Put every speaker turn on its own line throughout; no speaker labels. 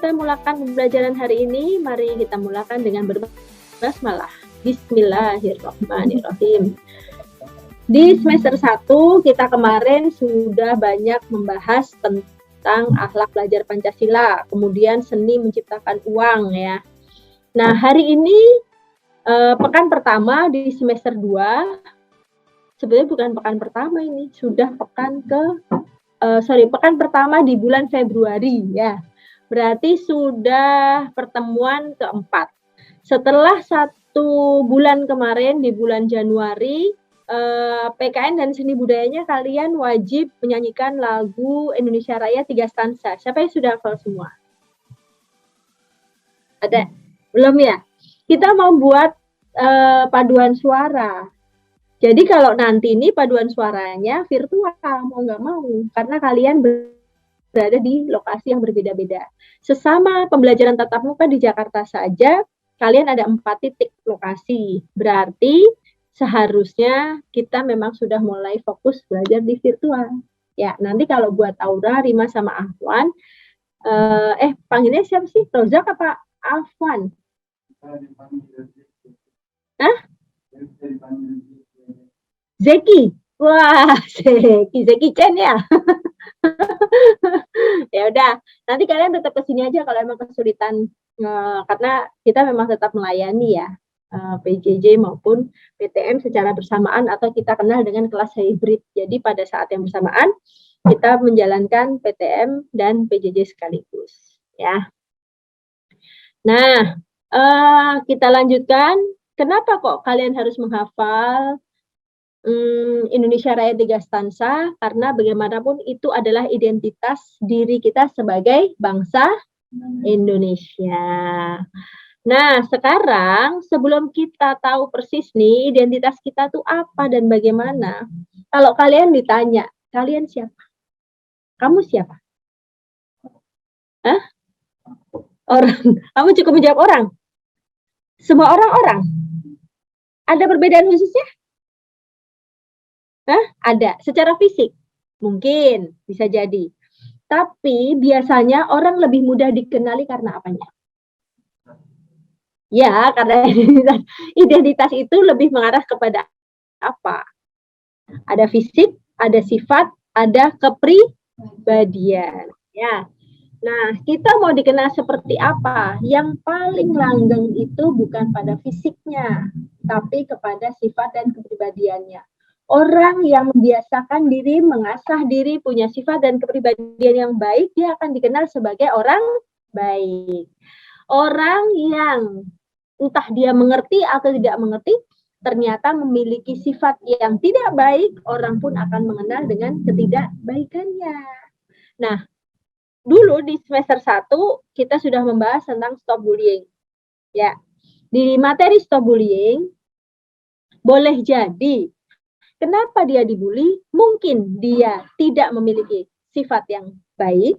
kita mulakan pembelajaran hari ini, mari kita mulakan dengan berbasmalah. Bismillahirrahmanirrahim. Di semester 1 kita kemarin sudah banyak membahas tentang akhlak belajar Pancasila, kemudian seni menciptakan uang ya. Nah, hari ini pekan pertama di semester 2, sebenarnya bukan pekan pertama ini, sudah pekan pertama di bulan Februari ya. Berarti sudah pertemuan keempat. Setelah 1 bulan kemarin di bulan Januari, PKN dan seni budayanya kalian wajib menyanyikan lagu Indonesia Raya 3 stansa. Siapa yang sudah hafal semua? Ada? Belum ya? Kita mau buat paduan suara. Jadi kalau nanti ini paduan suaranya virtual, mau nggak mau, karena kalian berada di lokasi yang berbeda-beda. Sesama pembelajaran tatap muka di Jakarta saja, kalian ada 4 titik lokasi. Berarti seharusnya kita memang sudah mulai fokus belajar di virtual. Ya, nanti kalau buat Aura, Rima, sama Afwan, panggilnya siapa sih? Rozak apa Afwan? Hah? Zeki. Wah, Zeki Chen ya. Ya udah, nanti kalian tetap kesini aja kalau emang kesulitan, karena kita memang tetap melayani ya, PJJ maupun PTM secara bersamaan atau kita kenal dengan kelas hybrid. Jadi pada saat yang bersamaan kita menjalankan PTM dan PJJ sekaligus ya. Nah, kita lanjutkan. Kenapa kok kalian harus menghafal Indonesia Raya 3 stansa? Karena bagaimanapun itu adalah identitas diri kita sebagai bangsa Indonesia. Nah, sekarang sebelum kita tahu persis nih identitas kita tuh apa dan bagaimana, kalau kalian ditanya, kalian siapa? Kamu siapa? Hah? Orang. Kamu cukup menjawab orang? Semua orang? Ada perbedaan khususnya? Hah? Ada. Secara fisik? Mungkin, bisa jadi. Tapi biasanya orang lebih mudah dikenali karena apanya? Ya, karena identitas itu lebih mengarah kepada apa? Ada fisik, ada sifat, ada kepribadian. Ya. Nah, kita mau dikenal seperti apa? Yang paling langgeng itu bukan pada fisiknya, tapi kepada sifat dan kepribadiannya. Orang yang membiasakan diri, mengasah diri, punya sifat dan kepribadian yang baik, dia akan dikenal sebagai orang baik. Orang yang entah dia mengerti atau tidak mengerti, ternyata memiliki sifat yang tidak baik, orang pun akan mengenal dengan ketidakbaikannya. Nah, dulu di semester 1 kita sudah membahas tentang stop bullying. Ya. Di materi stop bullying, boleh jadi kenapa dia dibully? Mungkin dia tidak memiliki sifat yang baik,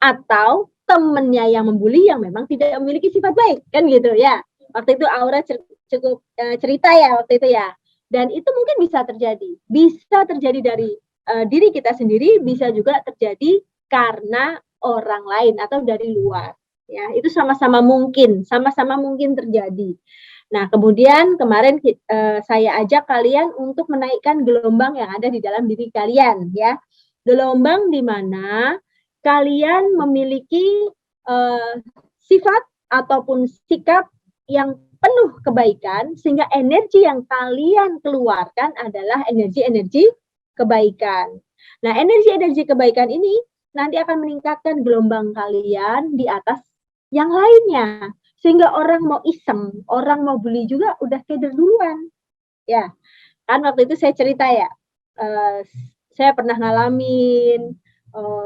atau temennya yang membuli yang memang tidak memiliki sifat baik, kan gitu ya. Waktu itu Aura cukup cerita ya waktu itu ya. Dan itu mungkin bisa terjadi. Bisa terjadi dari diri kita sendiri, bisa juga terjadi karena orang lain atau dari luar. Ya, itu sama-sama mungkin terjadi. Nah, kemudian kemarin saya ajak kalian untuk menaikkan gelombang yang ada di dalam diri kalian ya. Gelombang di mana kalian memiliki sifat ataupun sikap yang penuh kebaikan, sehingga energi yang kalian keluarkan adalah energi-energi kebaikan. Nah, energi-energi kebaikan ini nanti akan meningkatkan gelombang kalian di atas yang lainnya. Sehingga orang mau iseng, orang mau bully juga udah keder duluan. Ya, kan waktu itu saya cerita ya, saya pernah ngalamin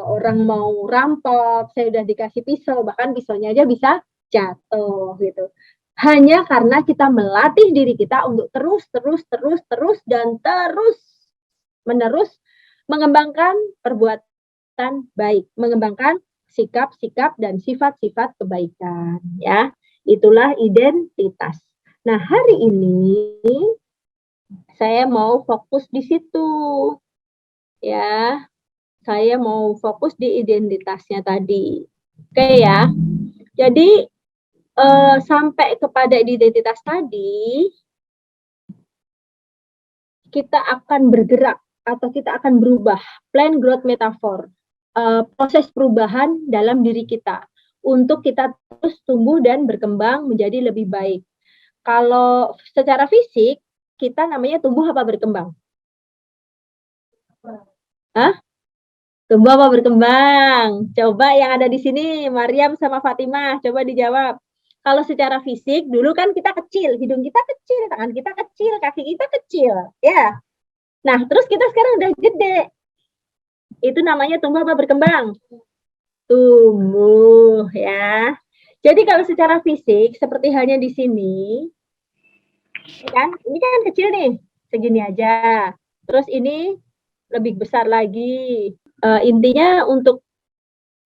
orang mau rampok, saya udah dikasih pisau, bahkan pisaunya aja bisa jatuh gitu. Hanya karena kita melatih diri kita untuk terus dan terus menerus mengembangkan perbuatan baik, mengembangkan sikap-sikap dan sifat-sifat kebaikan ya. Itulah identitas. Nah, hari ini saya mau fokus di situ. Ya. Saya mau fokus di identitasnya tadi. Oke ya. Jadi sampai kepada identitas tadi, kita akan bergerak atau kita akan berubah. Plan, growth, metafor. Proses perubahan dalam diri kita untuk kita terus tumbuh dan berkembang menjadi lebih baik. Kalau secara fisik, kita namanya tumbuh apa berkembang? Hah? Tumbuh apa berkembang? Coba yang ada di sini, Maryam sama Fatimah, coba dijawab. Kalau secara fisik, dulu kan kita kecil, hidung kita kecil, tangan kita kecil, kaki kita kecil, ya. Nah, terus kita sekarang udah gede. Itu namanya tumbuh apa berkembang? Tumbuh, ya. Jadi kalau secara fisik, seperti halnya di sini, kan? Ini kan kecil nih, segini aja. Terus ini lebih besar lagi. Intinya untuk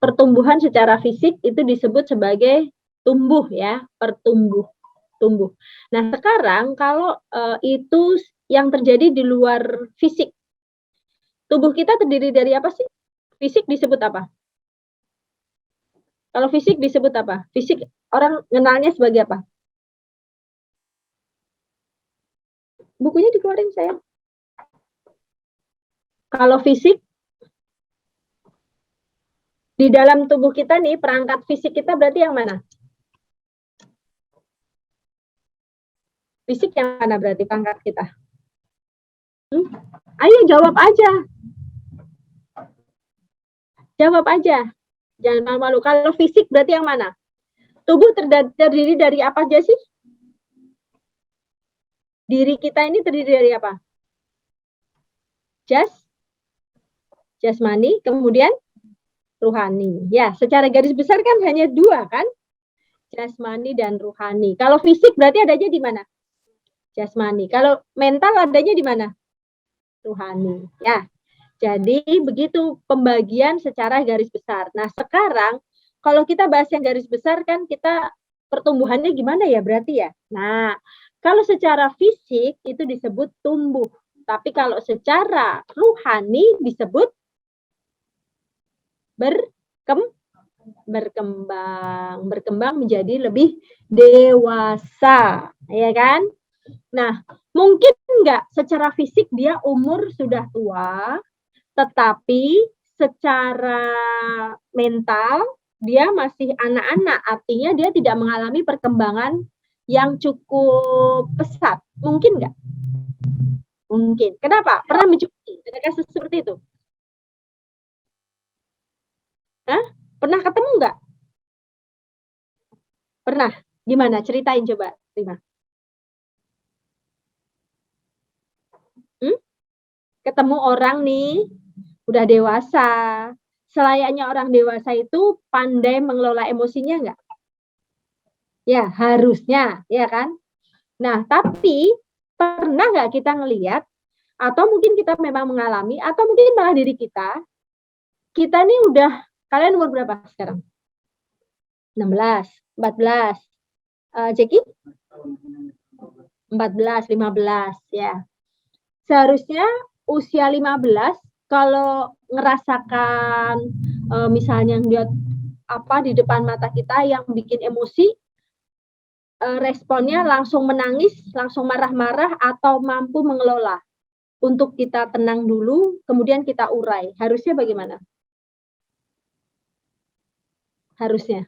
pertumbuhan secara fisik itu disebut sebagai tumbuh ya, tumbuh. Nah, sekarang kalau itu yang terjadi di luar fisik, tubuh kita terdiri dari apa sih? Fisik disebut apa? Kalau fisik disebut apa? Fisik orang kenalnya sebagai apa? Bukunya dikeluarin saya. Kalau fisik di dalam tubuh kita nih, perangkat fisik kita berarti yang mana? Fisik yang mana berarti perangkat kita? Ayo jawab aja. Jawab aja. Jangan malu-malu. Kalau fisik berarti yang mana? Tubuh terdiri dari apa aja sih? Diri kita ini terdiri dari apa? Jasmani, kemudian ruhani. Ya, secara garis besar kan hanya dua kan? Jasmani dan ruhani. Kalau fisik berarti adanya di mana? Jasmani. Kalau mental adanya di mana? Ruhani. Ya. Jadi begitu pembagian secara garis besar. Nah, sekarang kalau kita bahas yang garis besar kan kita pertumbuhannya gimana ya berarti ya? Nah, kalau secara fisik itu disebut tumbuh. Tapi kalau secara ruhani disebut berkembang menjadi lebih dewasa, ya kan? Nah, mungkin enggak secara fisik dia umur sudah tua, tetapi secara mental dia masih anak-anak, artinya dia tidak mengalami perkembangan yang cukup pesat. Mungkin enggak? Mungkin. Kenapa? Pernah mencukupi? Ada kasus seperti itu? Hah? Pernah ketemu enggak? Pernah. Gimana? Ceritain coba, Rima. Ketemu orang nih, udah dewasa. Selayaknya orang dewasa itu pandai mengelola emosinya enggak? Ya, harusnya, ya kan? Nah, tapi pernah nggak kita ngelihat, atau mungkin kita memang mengalami, atau mungkin malah diri kita nih udah, kalian umur berapa sekarang? 16, 14. Jeki? 14, 15, ya. Seharusnya usia 15, kalau ngerasakan misalnya lihat apa di depan mata kita yang bikin emosi, responnya langsung menangis, langsung marah-marah, atau mampu mengelola. Untuk kita tenang dulu, kemudian kita urai. Harusnya bagaimana? Harusnya.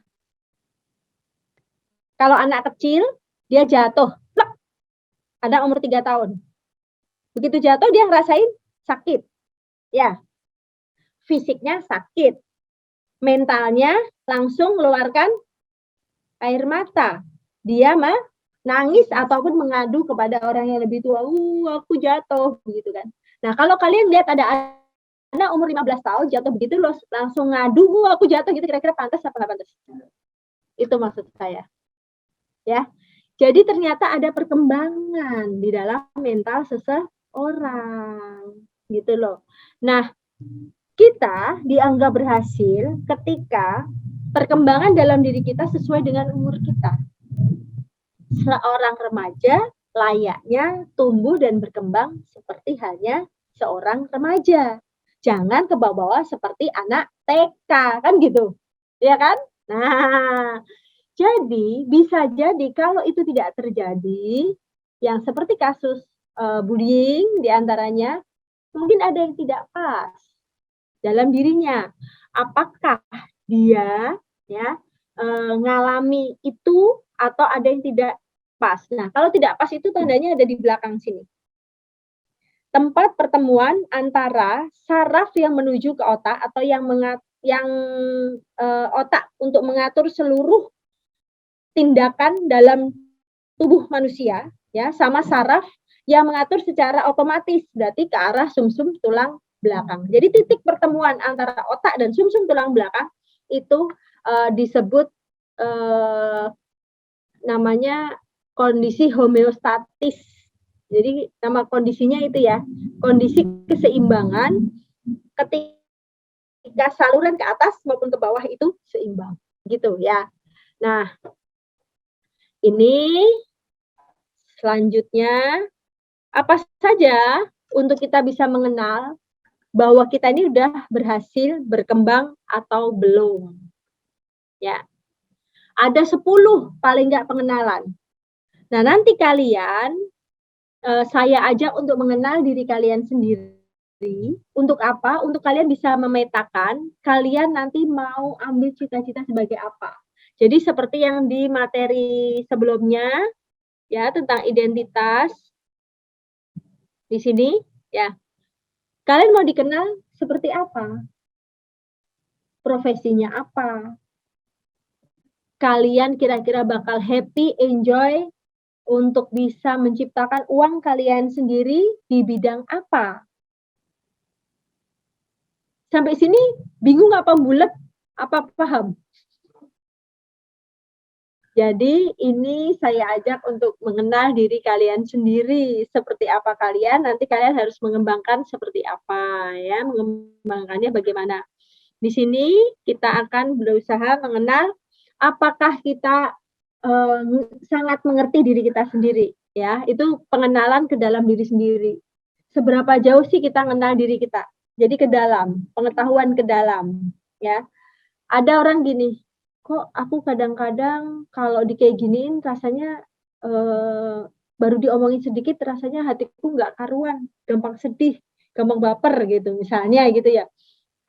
Kalau anak kecil, dia jatuh. Plak, ada umur 3 tahun. Begitu jatuh, dia ngerasain sakit. Ya, fisiknya sakit. Mentalnya langsung mengeluarkan air mata. Dia mah nangis ataupun mengadu kepada orang yang lebih tua. Aku jatuh, begitu kan. Nah, kalau kalian lihat ada anak umur 15 tahun jatuh begitu, langsung ngadu, aku jatuh gitu, kira-kira pantas apa nggak pantas? Itu maksud saya. Ya, jadi ternyata ada perkembangan di dalam mental seseorang, gitu loh. Nah, kita dianggap berhasil ketika perkembangan dalam diri kita sesuai dengan umur kita. Seorang remaja layaknya tumbuh dan berkembang seperti halnya seorang remaja. Jangan ke bawah-bawah seperti anak TK, kan gitu. Ya kan? Nah, jadi bisa jadi kalau itu tidak terjadi, yang seperti kasus, bullying di antaranya, mungkin ada yang tidak pas dalam dirinya. Apakah dia ya, ngalami itu atau ada yang tidak pas. Nah, kalau tidak pas itu tandanya ada di belakang sini. Tempat pertemuan antara saraf yang menuju ke otak atau yang, otak untuk mengatur seluruh tindakan dalam tubuh manusia, ya, sama saraf yang mengatur secara otomatis, berarti ke arah sumsum tulang belakang. Jadi titik pertemuan antara otak dan sumsum tulang belakang itu, disebut, eee, namanya kondisi homeostatis. Jadi nama kondisinya itu ya, kondisi keseimbangan ketika saluran ke atas maupun ke bawah itu seimbang, gitu ya. Nah, ini selanjutnya, apa saja untuk kita bisa mengenal bahwa kita ini udah berhasil berkembang atau belum, ya. Ada 10 paling nggak pengenalan. Nah, nanti kalian, saya ajak untuk mengenal diri kalian sendiri. Untuk apa? Untuk kalian bisa memetakan, kalian nanti mau ambil cita-cita sebagai apa. Jadi seperti yang di materi sebelumnya, ya, tentang identitas, di sini, ya, kalian mau dikenal seperti apa? Profesinya apa? Kalian kira-kira bakal happy, enjoy, untuk bisa menciptakan uang kalian sendiri di bidang apa? Sampai sini bingung apa bulet? Apa paham? Jadi ini saya ajak untuk mengenal diri kalian sendiri, seperti apa kalian, nanti kalian harus mengembangkan seperti apa ya, mengembangkannya bagaimana. Di sini kita akan berusaha mengenal apakah kita, sangat mengerti diri kita sendiri ya, itu pengenalan ke dalam diri sendiri. Seberapa jauh sih kita mengenal diri kita? Jadi ke dalam, pengetahuan ke dalam ya. Ada orang gini, "Kok aku kadang-kadang kalau kayak giniin rasanya, eee, baru diomongin sedikit rasanya hatiku nggak karuan, gampang sedih, gampang baper," gitu misalnya gitu ya.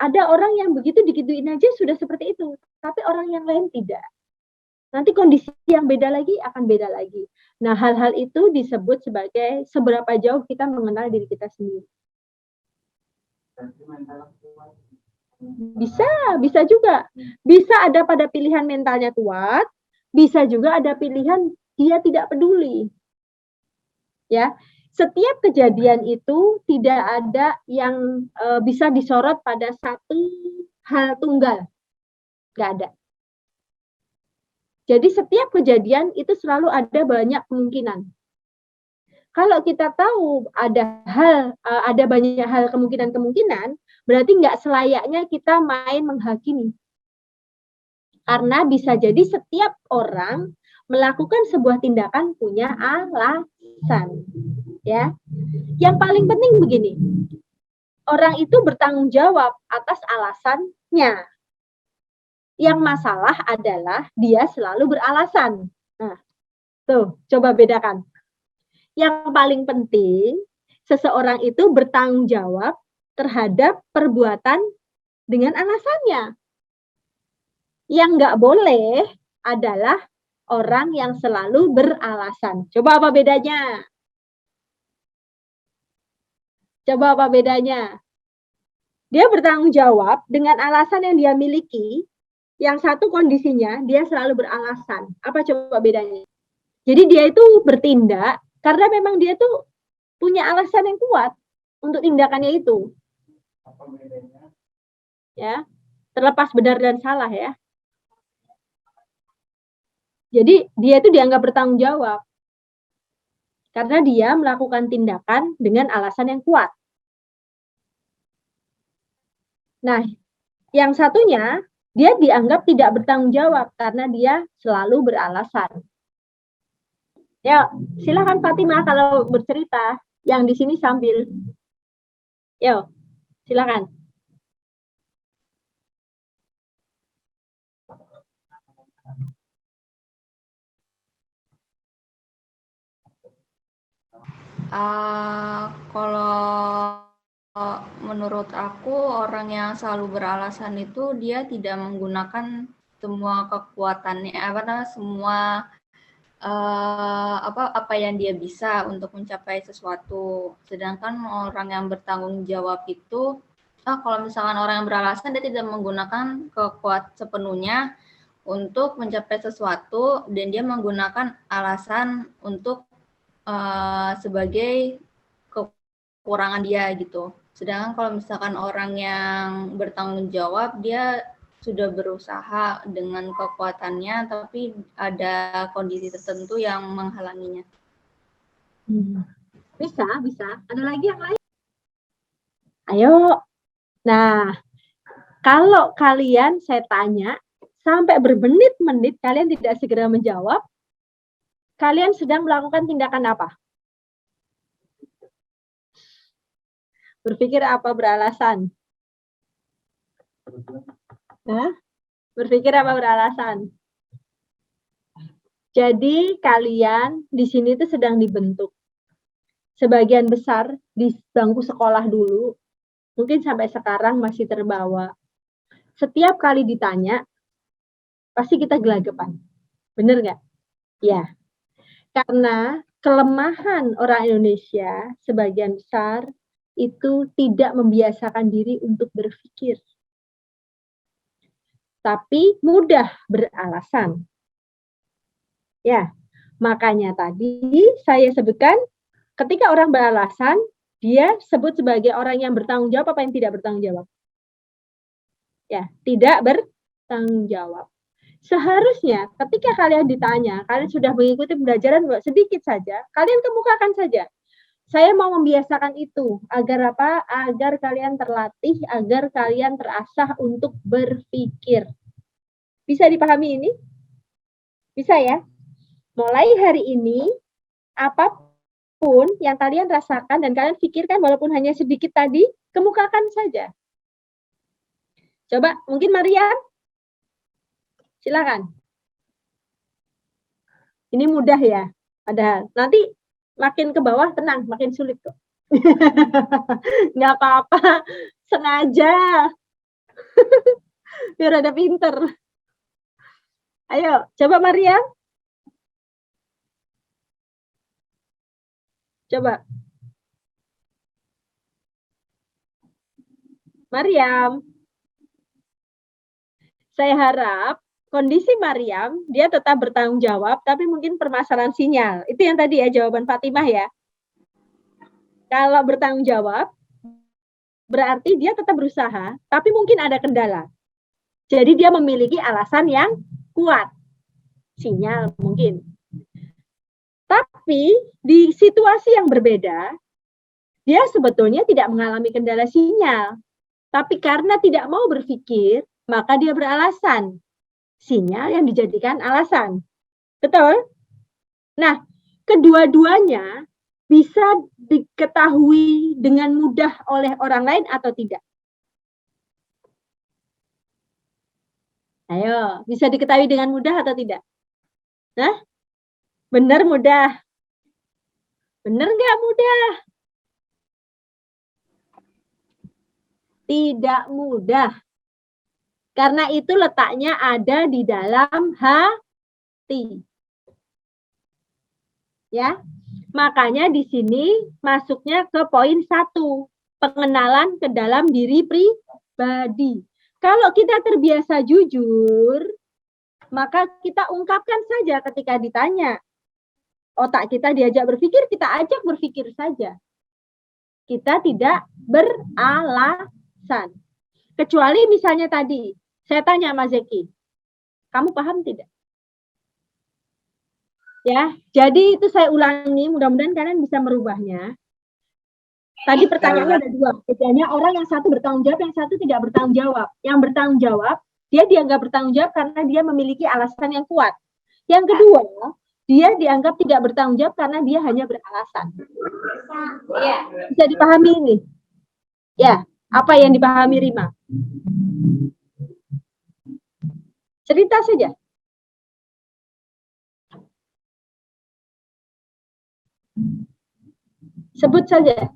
Ada orang yang begitu digituin aja sudah seperti itu, tapi orang yang lain tidak. Nanti kondisi yang beda lagi akan beda lagi. Nah, hal-hal itu disebut sebagai seberapa jauh kita mengenal diri kita sendiri. Bisa, bisa juga. Bisa ada pada pilihan mentalnya kuat, bisa juga ada pilihan dia tidak peduli. Ya, setiap kejadian itu tidak ada yang, bisa disorot pada satu hal tunggal, nggak ada. Jadi setiap kejadian itu selalu ada banyak kemungkinan. Kalau kita tahu ada banyak hal kemungkinan-kemungkinan, berarti nggak selayaknya kita main menghakimi. Karena bisa jadi setiap orang melakukan sebuah tindakan punya alasan, ya. Yang paling penting begini, orang itu bertanggung jawab atas alasannya. Yang masalah adalah dia selalu beralasan. Nah, tuh, coba bedakan. Yang paling penting, seseorang itu bertanggung jawab terhadap perbuatan dengan alasannya. Yang nggak boleh adalah orang yang selalu beralasan. Coba apa bedanya? Coba apa bedanya? Dia bertanggung jawab dengan alasan yang dia miliki, yang satu kondisinya dia selalu beralasan. Apa coba bedanya? Jadi dia itu bertindak karena memang dia tuh punya alasan yang kuat untuk tindakannya itu. Ya, terlepas benar dan salah ya. Jadi dia itu dianggap bertanggung jawab karena dia melakukan tindakan dengan alasan yang kuat. Nah, yang satunya dia dianggap tidak bertanggung jawab karena dia selalu beralasan. Ya, silakan Fatimah kalau bercerita. Yang di sini sambil. Yo, silakan.
Kalau menurut aku orang yang selalu beralasan itu dia tidak menggunakan semua kekuatannya, semua apa yang dia bisa untuk mencapai sesuatu. Sedangkan orang yang bertanggung jawab itu, kalau misalkan orang yang beralasan dia tidak menggunakan kekuatan sepenuhnya untuk mencapai sesuatu dan dia menggunakan alasan untuk sebagai kekurangan dia gitu. Sedangkan kalau misalkan orang yang bertanggung jawab, dia sudah berusaha dengan kekuatannya, tapi ada kondisi tertentu yang menghalanginya.
Bisa, bisa. Ada lagi yang lain? Ayo. Nah, kalau kalian saya tanya, sampai bermenit-menit kalian tidak segera menjawab, kalian sedang melakukan tindakan apa? Berpikir apa beralasan? Hah? Berpikir apa beralasan? Jadi kalian di sini itu sedang dibentuk. Sebagian besar di bangku sekolah dulu, mungkin sampai sekarang masih terbawa. Setiap kali ditanya, pasti kita gelagapan. Bener nggak? Ya, karena kelemahan orang Indonesia sebagian besar itu tidak membiasakan diri untuk berpikir, tapi mudah beralasan. Ya, makanya tadi saya sebutkan ketika orang beralasan, dia sebut sebagai orang yang bertanggung jawab apa yang tidak bertanggung jawab? Ya, tidak bertanggung jawab. Seharusnya ketika kalian ditanya, kalian sudah mengikuti pembelajaran sedikit saja, kalian kemukakan saja. Saya mau membiasakan itu agar apa? Agar kalian terlatih, agar kalian terasah untuk berpikir. Bisa dipahami ini? Bisa ya? Mulai hari ini, apapun yang kalian rasakan dan kalian pikirkan walaupun hanya sedikit tadi, kemukakan saja. Coba, mungkin Mariam? Silakan. Ini mudah ya, padahal nanti makin ke bawah tenang, makin sulit kok. Nggak apa-apa, sengaja biar ada pinter. Ayo, coba Maria. Coba. Mariam. Saya harap kondisi Mariam, dia tetap bertanggung jawab, tapi mungkin permasalahan sinyal. Itu yang tadi ya, jawaban Fatimah ya. Kalau bertanggung jawab, berarti dia tetap berusaha, tapi mungkin ada kendala. Jadi dia memiliki alasan yang kuat. Sinyal mungkin. Tapi di situasi yang berbeda, dia sebetulnya tidak mengalami kendala sinyal. Tapi karena tidak mau berpikir, maka dia beralasan. Sinyal yang dijadikan alasan. Betul? Nah, kedua-duanya bisa diketahui dengan mudah oleh orang lain atau tidak? Ayo, bisa diketahui dengan mudah atau tidak? Nah, benar mudah. Benar nggak mudah? Tidak mudah. Karena itu letaknya ada di dalam hati. Ya, makanya di sini masuknya ke poin 1, pengenalan ke dalam diri pribadi. Kalau kita terbiasa jujur, maka kita ungkapkan saja ketika ditanya. Otak kita diajak berpikir, kita ajak berpikir saja. Kita tidak beralasan. Kecuali misalnya tadi, saya tanya Mas Zeki, kamu paham tidak? Ya, jadi itu saya ulangi, mudah-mudahan kalian bisa merubahnya. Tadi pertanyaannya ada 2. Bedanya orang yang satu bertanggung jawab, yang satu tidak bertanggung jawab. Yang bertanggung jawab, dia dianggap bertanggung jawab karena dia memiliki alasan yang kuat. Yang kedua, dia dianggap tidak bertanggung jawab karena dia hanya beralasan. Bisa dipahami ini? Ya, apa yang dipahami Rima? Cerita saja. Sebut saja.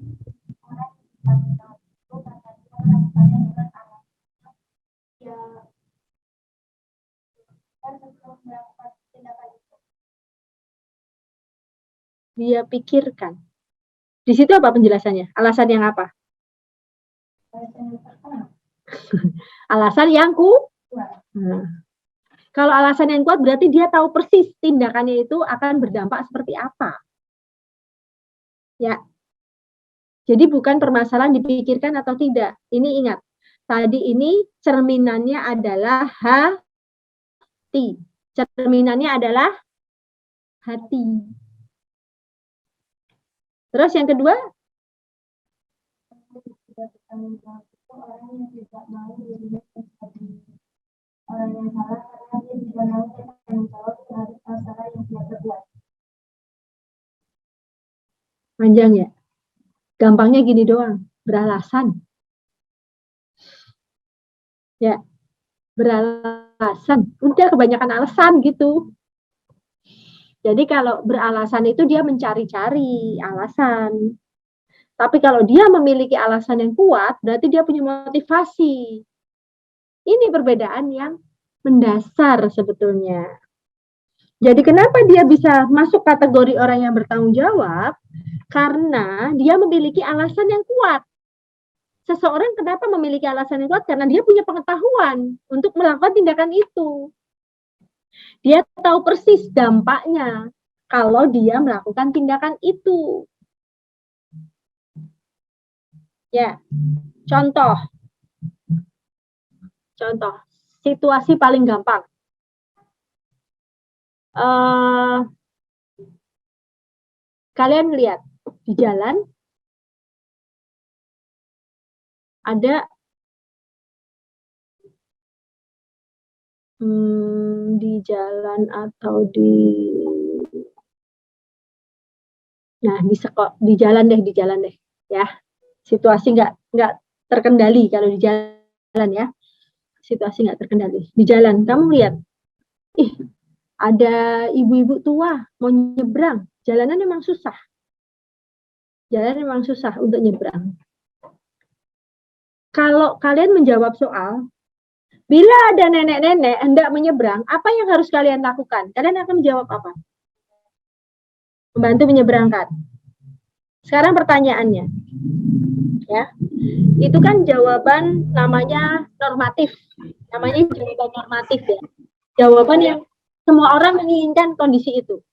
Dia pikirkan. Di situ apa penjelasannya? Alasan yang apa? Alasan yang kuat. Nah, kalau alasan yang kuat berarti dia tahu persis tindakannya itu akan berdampak seperti apa. Ya. Jadi bukan permasalahan dipikirkan atau tidak. Ini ingat. Tadi ini cerminannya adalah hati. Cerminannya adalah hati. Terus yang kedua? Orang yang salah karena dia juga mau bertanggung jawab terhadap masalah yang dia perbuat. Panjang ya? Gampangnya gini doang, beralasan. Ya, beralasan. Udah kebanyakan alasan gitu. Jadi kalau beralasan itu dia mencari-cari alasan. Tapi kalau dia memiliki alasan yang kuat, berarti dia punya motivasi. Ini perbedaan yang mendasar sebetulnya. Jadi kenapa dia bisa masuk kategori orang yang bertanggung jawab? Karena dia memiliki alasan yang kuat. Seseorang kenapa memiliki alasan yang kuat? Karena dia punya pengetahuan untuk melakukan tindakan itu. Dia tahu persis dampaknya kalau dia melakukan tindakan itu. Ya, contoh, situasi paling gampang. Kalian lihat di jalan ada di jalan atau di jalan deh ya. Situasi nggak terkendali kalau di jalan ya. Situasi nggak terkendali. Di jalan kamu lihat, ada ibu-ibu tua mau nyebrang. Jalanan memang susah. Jalan memang susah untuk nyebrang. Kalau kalian menjawab soal, bila ada nenek-nenek hendak menyeberang, apa yang harus kalian lakukan? Kalian akan menjawab apa? Membantu menyeberangkan. Sekarang pertanyaannya, ya, itu kan jawaban namanya normatif, jawaban normatif ya, jawaban yang semua orang menginginkan kondisi itu.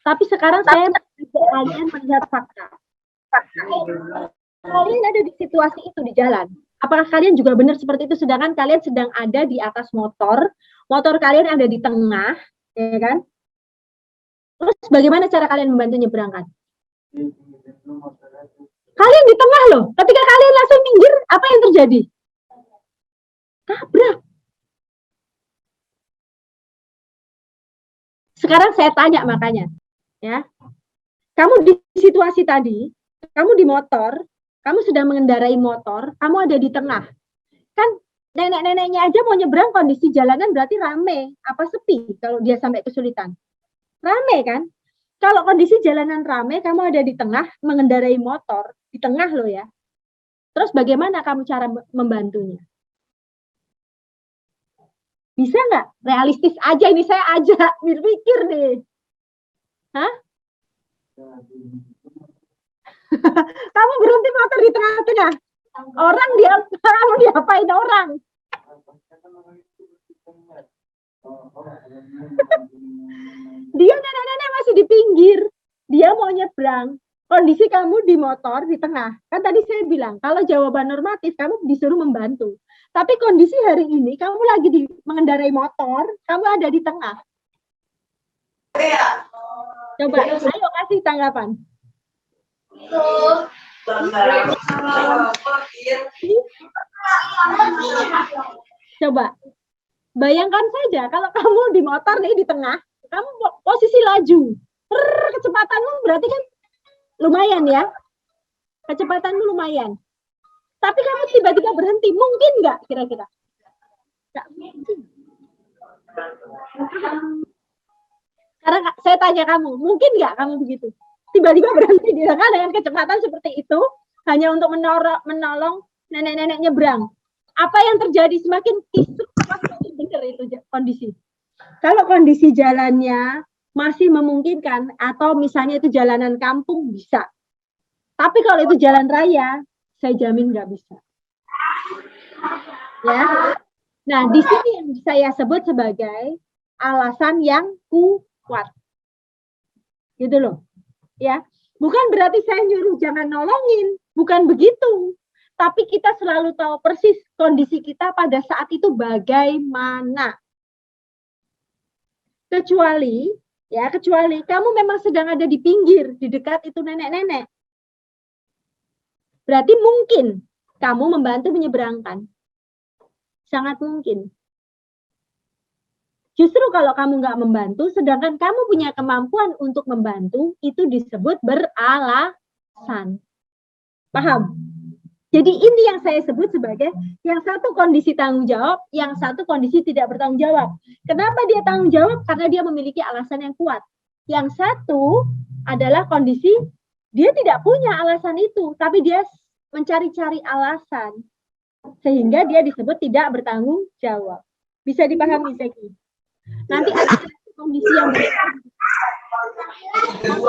Tapi sekarang saya kalian melihat fakta. Kalian ada di situasi itu di jalan. Apakah kalian juga benar seperti itu? Sedangkan kalian sedang ada di atas motor kalian ada di tengah, ya kan? Terus bagaimana cara kalian membantu nyeberangkan? Kalian di tengah loh. Ketika kalian langsung minggir, apa yang terjadi? Tabrak. Sekarang saya tanya makanya, ya. Kamu di situasi tadi, kamu di motor, kamu sedang mengendarai motor, kamu ada di tengah. Kan nenek-neneknya aja mau nyebrang, kondisi jalanan berarti rame. Apa sepi kalau dia sampai kesulitan? Rame kan? Kalau kondisi jalanan rame, kamu ada di tengah, mengendarai motor, di tengah loh ya. Terus bagaimana kamu cara membantunya? Bisa nggak? Realistis aja, ini saya ajak berpikir deh. Hah? Kamu berhenti motor di tengah-tengah. Orang kamu diapain orang? Dia nenek-nenek masih di pinggir. Dia mau nyebrang. Kondisi kamu di motor di tengah. Kan tadi saya bilang, kalau jawaban normatif, kamu disuruh membantu. Tapi kondisi hari ini, kamu lagi mengendarai motor, kamu ada di tengah. Coba, ayo kasih tanggapan. Coba, bayangkan saja kalau kamu di motor nih di tengah, kamu posisi laju, kecepatanmu berarti kan lumayan ya, kecepatanmu lumayan. Tapi kamu tiba-tiba berhenti, mungkin nggak kira-kira? Nggak mungkin. Sekarang saya tanya kamu, mungkin nggak kamu begitu? tiba-tiba berhenti di tengah dengan kecepatan seperti itu hanya untuk menolong nenek-nenek nyebrang. Apa yang terjadi? Semakin kisruh, semakin benar itu kondisi. Kalau kondisi jalannya masih memungkinkan atau misalnya itu jalanan kampung bisa. Tapi kalau itu jalan raya, saya jamin nggak bisa. Ya. Nah, di sini yang saya sebut sebagai alasan yang kuat. Gitu loh. Ya. Bukan berarti saya nyuruh jangan nolongin, bukan begitu. Tapi kita selalu tahu persis kondisi kita pada saat itu bagaimana. Kecuali kamu memang sedang ada di pinggir, di dekat itu nenek-nenek. Berarti mungkin kamu membantu menyeberangkan. Sangat mungkin. Justru kalau kamu nggak membantu, sedangkan kamu punya kemampuan untuk membantu, itu disebut beralasan. Paham? Jadi ini yang saya sebut sebagai yang satu kondisi tanggung jawab, yang satu kondisi tidak bertanggung jawab. Kenapa dia tanggung jawab? Karena dia memiliki alasan yang kuat. Yang satu adalah kondisi dia tidak punya alasan itu, tapi dia mencari-cari alasan. Sehingga dia disebut tidak bertanggung jawab. Bisa dipahami, Zeki? Nanti ada kondisi yang yang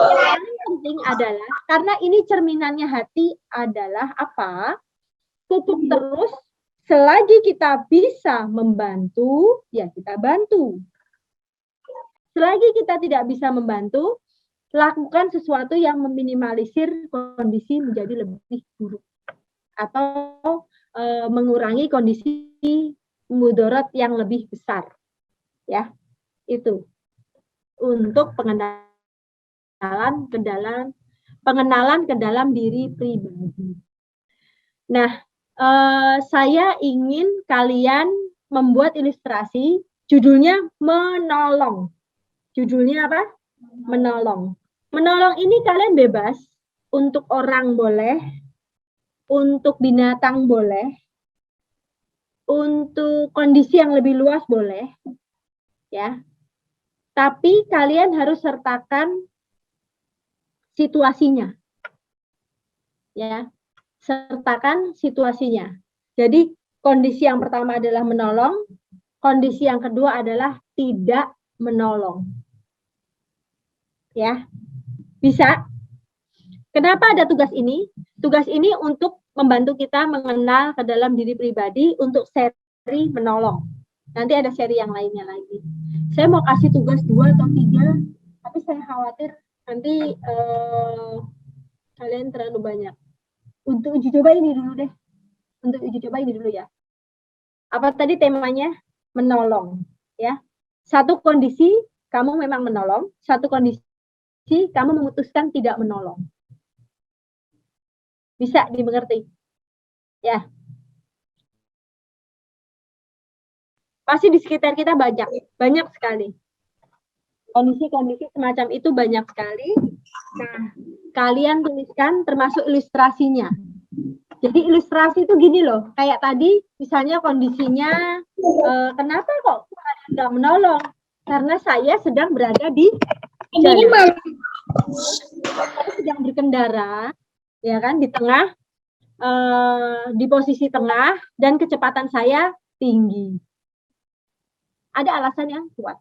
penting adalah, karena ini cerminannya hati adalah apa? Tutup terus, selagi kita bisa membantu, ya kita bantu. Selagi kita tidak bisa membantu, lakukan sesuatu yang meminimalisir kondisi menjadi lebih buruk. Atau mengurangi kondisi mudarat yang lebih besar. Ya, itu. Untuk pengenalan ke dalam diri pribadi. Nah, saya ingin kalian membuat ilustrasi, judulnya menolong. Judulnya apa? Menolong. Menolong ini kalian bebas, untuk orang boleh, untuk binatang boleh, untuk kondisi yang lebih luas boleh, ya. Tapi kalian harus sertakan situasinya. Ya, sertakan situasinya. Jadi kondisi yang pertama adalah menolong, kondisi yang kedua adalah tidak menolong. Ya. Bisa? Kenapa ada tugas ini? Tugas ini untuk membantu kita mengenal ke dalam diri pribadi untuk seri menolong. Nanti ada seri yang lainnya lagi. Saya mau kasih tugas 2 atau 3, tapi saya khawatir nanti kalian terlalu banyak. Untuk uji coba ini dulu deh. Untuk uji coba ini dulu ya. Apa tadi temanya? Menolong. Ya. Satu kondisi kamu memang menolong, satu kondisi kamu memutuskan tidak menolong. Bisa dimengerti? Ya. Pasti di sekitar kita banyak sekali. Kondisi-kondisi semacam itu banyak sekali. Nah, kalian tuliskan termasuk ilustrasinya. Jadi ilustrasi itu gini loh, kayak tadi misalnya kondisinya, kenapa kok kalian nggak menolong? Karena saya sedang berada di jalan. Saya sedang berkendara, ya kan, di tengah, di posisi tengah, dan kecepatan saya tinggi. Ada alasan yang kuat.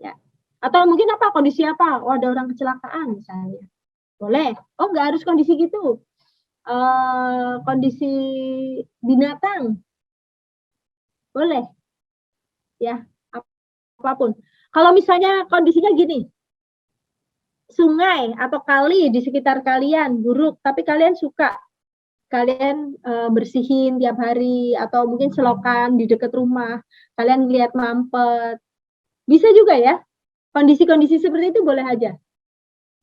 Ya. Atau mungkin apa, kondisi apa? Oh, ada orang kecelakaan misalnya. Boleh. Oh, nggak harus kondisi gitu. Kondisi binatang. Boleh. Ya, apapun. Kalau misalnya kondisinya gini, sungai atau kali di sekitar kalian buruk, tapi kalian suka, kalian bersihin tiap hari, atau mungkin selokan di dekat rumah, kalian lihat mampet, bisa juga ya. Kondisi-kondisi seperti itu boleh aja.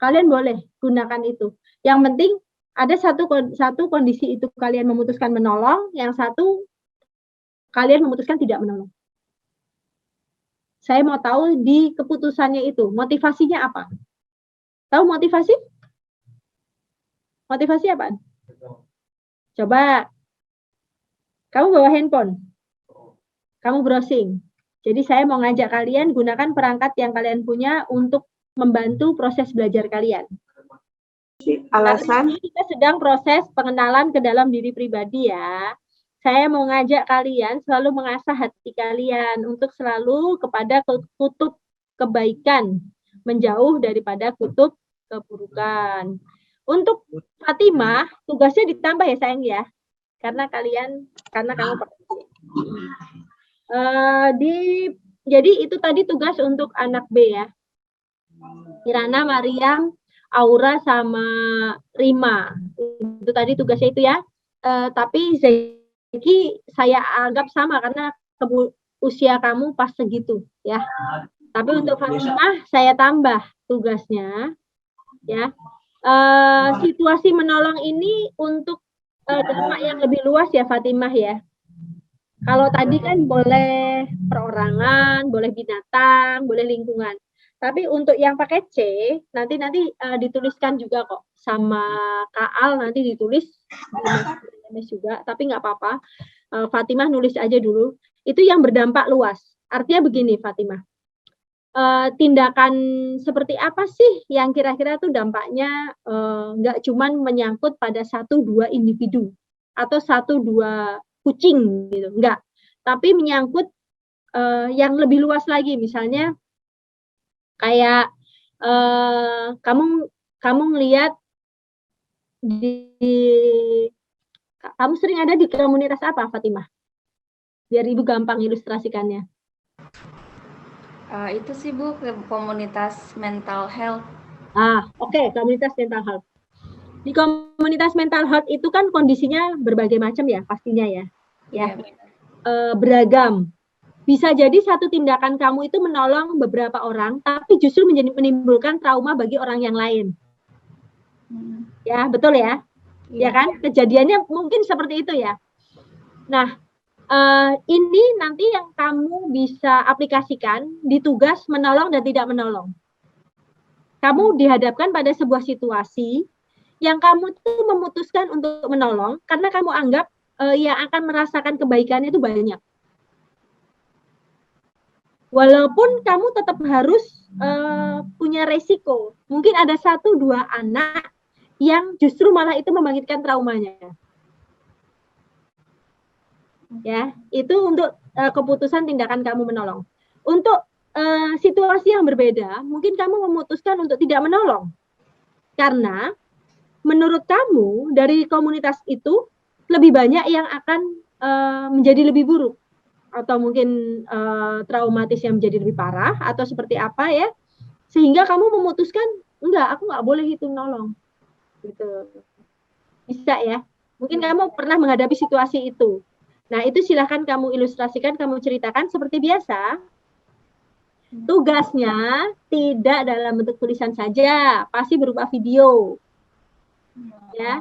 Kalian boleh gunakan itu. Yang penting ada satu kondisi itu kalian memutuskan menolong, yang satu kalian memutuskan tidak menolong. Saya mau tahu di keputusannya itu, motivasinya apa? Tahu motivasi? Motivasi apa? Coba. Kamu bawa handphone. Kamu browsing. Jadi saya mau ngajak kalian gunakan perangkat yang kalian punya untuk membantu proses belajar kalian.
alasan.
Kita sedang proses pengenalan ke dalam diri pribadi ya. Saya mau ngajak kalian selalu mengasah hati kalian untuk selalu kepada kutub kebaikan, menjauh daripada kutub keburukan. Untuk Fatimah, tugasnya ditambah ya sayang ya, karena kamu jadi itu tadi tugas untuk anak B ya. Kirana, Mariam, Aura sama Rima. Itu tadi tugasnya itu ya. Tapi Zeki saya anggap sama karena usia kamu pas segitu ya. Tapi untuk Fatimah saya tambah tugasnya ya. Situasi menolong ini untuk dampak yang lebih luas ya Fatimah ya. Kalau tadi kan boleh perorangan, boleh binatang, boleh lingkungan. Tapi untuk yang pakai C, nanti dituliskan juga kok sama Kak Al, nanti ditulis di juga, tapi nggak apa-apa. Fatimah nulis aja dulu. Itu yang berdampak luas. Artinya begini Fatimah, tindakan seperti apa sih yang kira-kira tuh dampaknya nggak cuman menyangkut pada 1-2 individu atau 1-2 kucing gitu, enggak. Tapi menyangkut yang lebih luas lagi, misalnya kayak kamu ngelihat kamu sering ada di komunitas apa, Fatimah? Biar Ibu gampang ilustrasikannya.
Itu sih Bu, komunitas mental health.
Oke, komunitas mental health. Di komunitas mental health itu kan kondisinya berbagai macam ya pastinya ya. Ya. Beragam. Bisa jadi satu tindakan kamu itu menolong beberapa orang, tapi justru menimbulkan trauma bagi orang yang lain. Ya, betul ya? Ya kan? Kejadiannya mungkin seperti itu ya. Nah, ini nanti yang kamu bisa aplikasikan di tugas menolong dan tidak menolong. Kamu dihadapkan pada sebuah situasi yang kamu tuh memutuskan untuk menolong karena kamu anggap yang akan merasakan kebaikannya itu banyak. Walaupun kamu tetap harus punya resiko. Mungkin ada 1-2 anak yang justru malah itu membangkitkan traumanya. Ya, itu untuk keputusan tindakan kamu menolong. Untuk situasi yang berbeda, mungkin kamu memutuskan untuk tidak menolong. Karena menurut kamu dari komunitas itu lebih banyak yang akan menjadi lebih buruk atau mungkin traumatis yang menjadi lebih parah atau seperti apa ya, sehingga kamu memutuskan enggak, aku nggak boleh itu nolong gitu. Bisa ya, mungkin kamu pernah menghadapi situasi itu. Nah itu silahkan kamu ilustrasikan, kamu ceritakan seperti biasa. Tugasnya tidak dalam bentuk tulisan saja, pasti berupa video. Ya.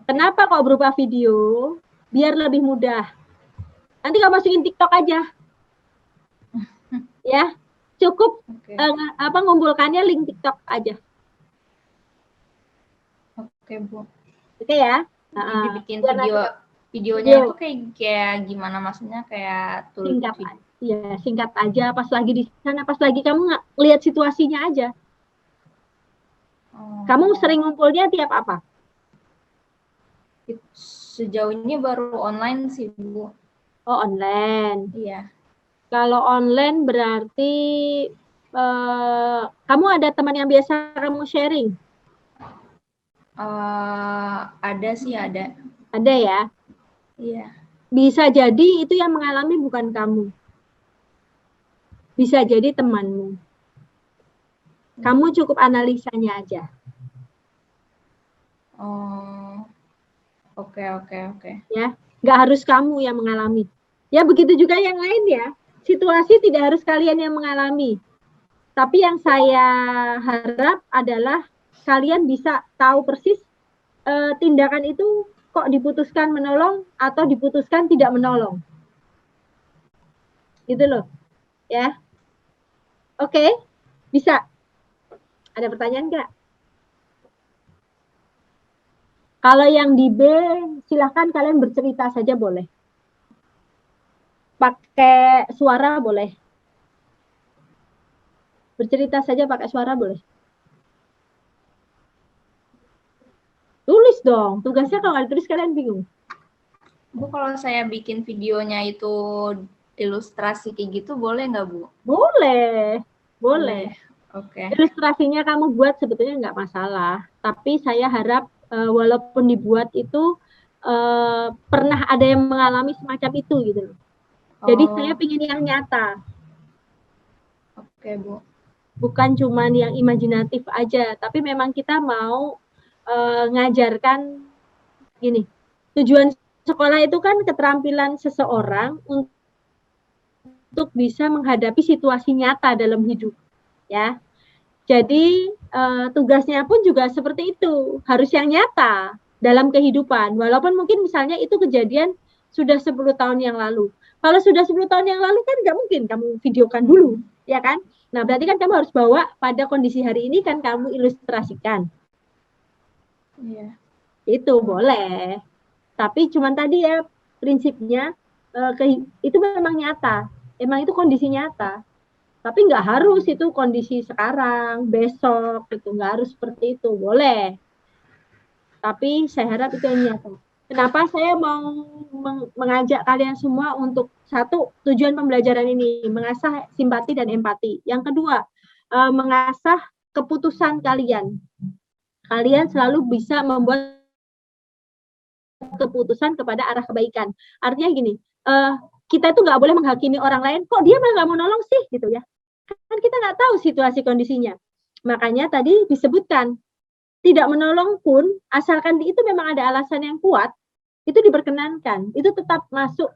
Kenapa kok berupa video? Biar lebih mudah. Nanti kamu masukin TikTok aja. Ya. Cukup ngumpulkannya link TikTok aja.
Oke, Bu.
Oke ya.
Dibikin videonya itu kayak gimana, maksudnya kayak
singkat aja. Ya, singkat aja pas lagi di sana, pas lagi kamu lihat situasinya aja. Kamu sering ngumpulnya tiap apa?
Sejauh ini baru online sih, Bu.
Oh, online.
Iya.
Kalau online berarti kamu ada teman yang biasa kamu sharing?
Ada sih, ada.
Ada ya?
Iya.
Bisa jadi itu yang mengalami bukan kamu. Bisa jadi temanmu. Kamu cukup analisanya aja.
Oke.
Ya, nggak harus kamu yang mengalami. Ya begitu juga yang lain ya. Situasi tidak harus kalian yang mengalami. Tapi yang saya harap adalah kalian bisa tahu persis tindakan itu kok diputuskan menolong atau diputuskan tidak menolong. Gitu loh. Ya. Oke, bisa. Ada pertanyaan nggak? Kalau yang di B, silahkan kalian bercerita saja boleh. Pakai suara boleh. Bercerita saja pakai suara boleh. Ditulis dong. Tugasnya kalau nggak ditulis kalian bingung.
Bu, kalau saya bikin videonya itu ilustrasi kayak gitu boleh nggak, Bu?
Boleh. Boleh.
Oke.
Ilustrasinya kamu buat sebetulnya nggak masalah. Tapi saya harap walaupun dibuat itu pernah ada yang mengalami semacam itu gitu loh. Jadi saya ingin yang nyata.
Oke, Bu.
Bukan cuma yang imajinatif aja, tapi memang kita mau ngajarkan gini. Tujuan sekolah itu kan keterampilan seseorang untuk bisa menghadapi situasi nyata dalam hidup, ya. Jadi tugasnya pun juga seperti itu, harus yang nyata dalam kehidupan. Walaupun mungkin misalnya itu kejadian sudah 10 tahun yang lalu. Kalau sudah 10 tahun yang lalu kan nggak mungkin kamu videokan dulu, ya kan? Nah, berarti kan kamu harus bawa pada kondisi hari ini kan kamu ilustrasikan.
Iya.
Itu boleh. Tapi cuman tadi ya prinsipnya itu memang nyata. Emang itu kondisi nyata. Tapi nggak harus itu kondisi sekarang, besok, itu nggak harus seperti itu, boleh. Tapi saya harap itu yang nyata. Kenapa saya mau mengajak kalian semua untuk satu, tujuan pembelajaran ini, mengasah simpati dan empati. Yang kedua, mengasah keputusan kalian. Kalian selalu bisa membuat keputusan kepada arah kebaikan. Artinya gini, kita itu nggak boleh menghakimi orang lain, kok dia malah nggak mau nolong sih, gitu ya. Kan kita nggak tahu situasi kondisinya. Makanya tadi disebutkan, tidak menolong pun, asalkan itu memang ada alasan yang kuat, itu diperkenankan. Itu tetap masuk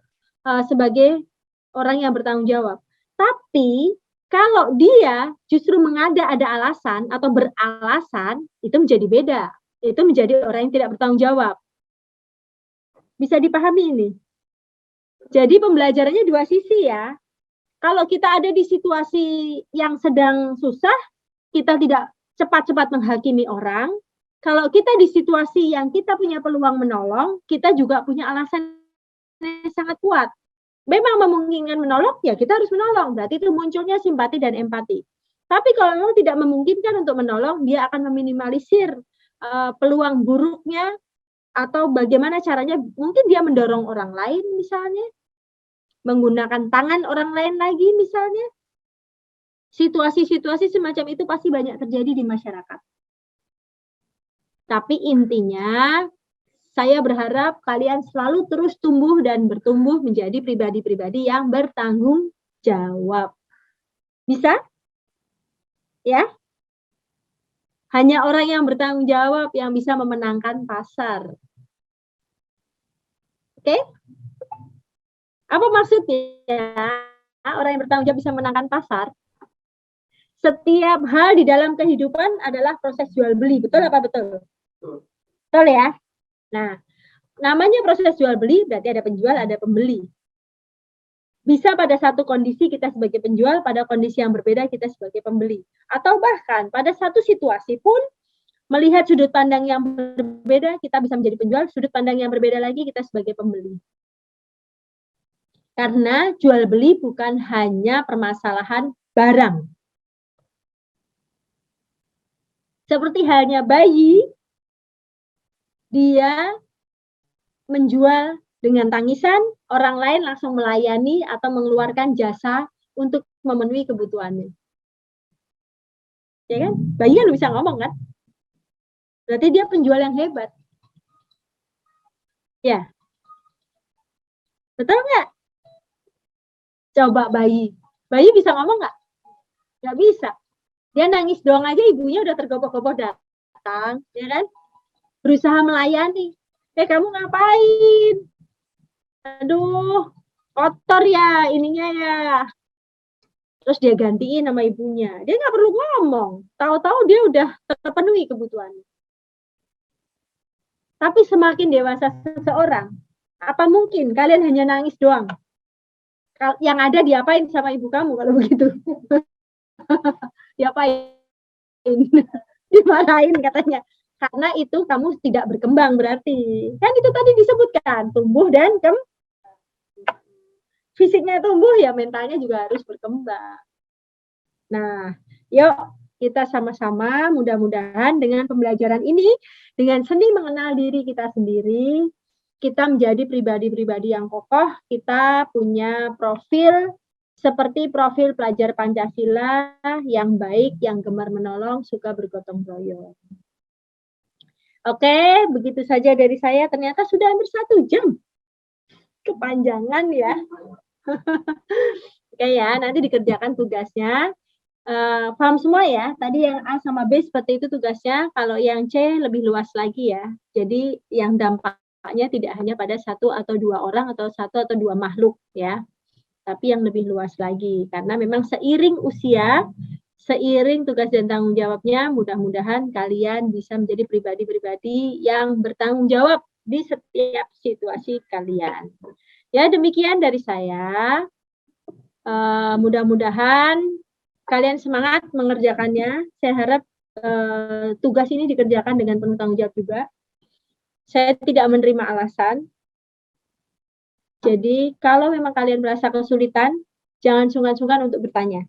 sebagai orang yang bertanggung jawab. Tapi, kalau dia justru ada alasan atau beralasan, itu menjadi beda. Itu menjadi orang yang tidak bertanggung jawab. Bisa dipahami ini? Jadi pembelajarannya dua sisi ya. Kalau kita ada di situasi yang sedang susah, kita tidak cepat-cepat menghakimi orang. Kalau kita di situasi yang kita punya peluang menolong, kita juga punya alasan yang sangat kuat. Memang memungkinkan menolong, ya kita harus menolong. Berarti itu munculnya simpati dan empati. Tapi kalau memang tidak memungkinkan untuk menolong, dia akan meminimalisir peluang buruknya atau bagaimana caranya. Mungkin dia mendorong orang lain misalnya, menggunakan tangan orang lain lagi misalnya. Situasi-situasi semacam itu pasti banyak terjadi di masyarakat. Tapi intinya, saya berharap kalian selalu terus tumbuh dan bertumbuh menjadi pribadi-pribadi yang bertanggung jawab. Bisa? Ya? Hanya orang yang bertanggung jawab yang bisa memenangkan pasar. Oke? Apa maksudnya? Orang yang bertanggung jawab bisa memenangkan pasar? Setiap hal di dalam kehidupan adalah proses jual beli. Betul apa betul? Betul ya? Nah, namanya proses jual beli berarti ada penjual, ada pembeli. Bisa pada satu kondisi kita sebagai penjual, pada kondisi yang berbeda kita sebagai pembeli. Atau bahkan pada satu situasi pun melihat sudut pandang yang berbeda, kita bisa menjadi penjual, sudut pandang yang berbeda lagi kita sebagai pembeli. Karena jual beli bukan hanya permasalahan barang. Seperti halnya bayi, dia menjual dengan tangisan, orang lain langsung melayani atau mengeluarkan jasa untuk memenuhi kebutuhannya. Ya kan? Bayi kan bisa ngomong kan? Berarti dia penjual yang hebat. Ya. Betul nggak? Coba bayi. Bayi bisa ngomong nggak? Nggak bisa. Dia nangis doang aja ibunya udah tergopoh-gopoh datang. Ya kan? Berusaha melayani. Kamu ngapain? Aduh, kotor ya ininya ya. Terus dia gantiin sama ibunya. Dia nggak perlu ngomong. Tahu-tahu dia udah terpenuhi kebutuhannya. Tapi semakin dewasa seseorang, apa mungkin kalian hanya nangis doang? Yang ada diapain sama ibu kamu kalau begitu? Diapain? Dimarahin katanya. Karena itu kamu tidak berkembang berarti. Kan itu tadi disebutkan, tumbuh dan fisiknya tumbuh ya mentalnya juga harus berkembang. Nah, yuk kita sama-sama mudah-mudahan dengan pembelajaran ini, dengan seni mengenal diri kita sendiri, kita menjadi pribadi-pribadi yang kokoh, kita punya profil seperti profil pelajar Pancasila yang baik, yang gemar menolong, suka bergotong royong. Oke, begitu saja dari saya. Ternyata sudah hampir 1 jam. Kepanjangan ya. Oke ya, nanti dikerjakan tugasnya. Paham semua ya? Tadi yang A sama B seperti itu tugasnya. Kalau yang C lebih luas lagi ya. Jadi yang dampaknya tidak hanya pada 1 atau 2 orang atau 1 atau 2 makhluk ya. Tapi yang lebih luas lagi. Karena memang seiring usia, seiring tugas dan tanggung jawabnya, mudah-mudahan kalian bisa menjadi pribadi-pribadi yang bertanggung jawab di setiap situasi kalian. Ya, demikian dari saya. Mudah-mudahan kalian semangat mengerjakannya. Saya harap tugas ini dikerjakan dengan penuh tanggung jawab juga. Saya tidak menerima alasan. Jadi, kalau memang kalian merasa kesulitan, jangan sungkan-sungkan untuk bertanya.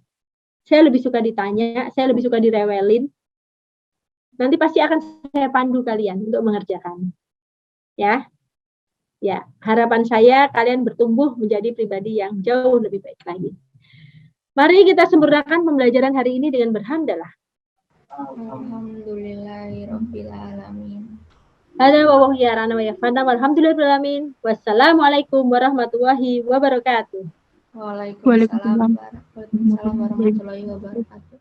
Saya lebih suka ditanya, saya lebih suka direwelin. Nanti pasti akan saya pandu kalian untuk mengerjakan. Ya. Ya, harapan saya kalian bertumbuh menjadi pribadi yang jauh lebih baik lagi. Mari kita sempurnakan pembelajaran hari ini dengan berhamdalah.
Alhamdulillahirabbil alamin.
Hada wa wahyarana wa yafana walhamdulillahirabbil alamin. Wassalamualaikum warahmatullahi wabarakatuh.
Waalaikumsalam warahmatullahi wabarakatuh.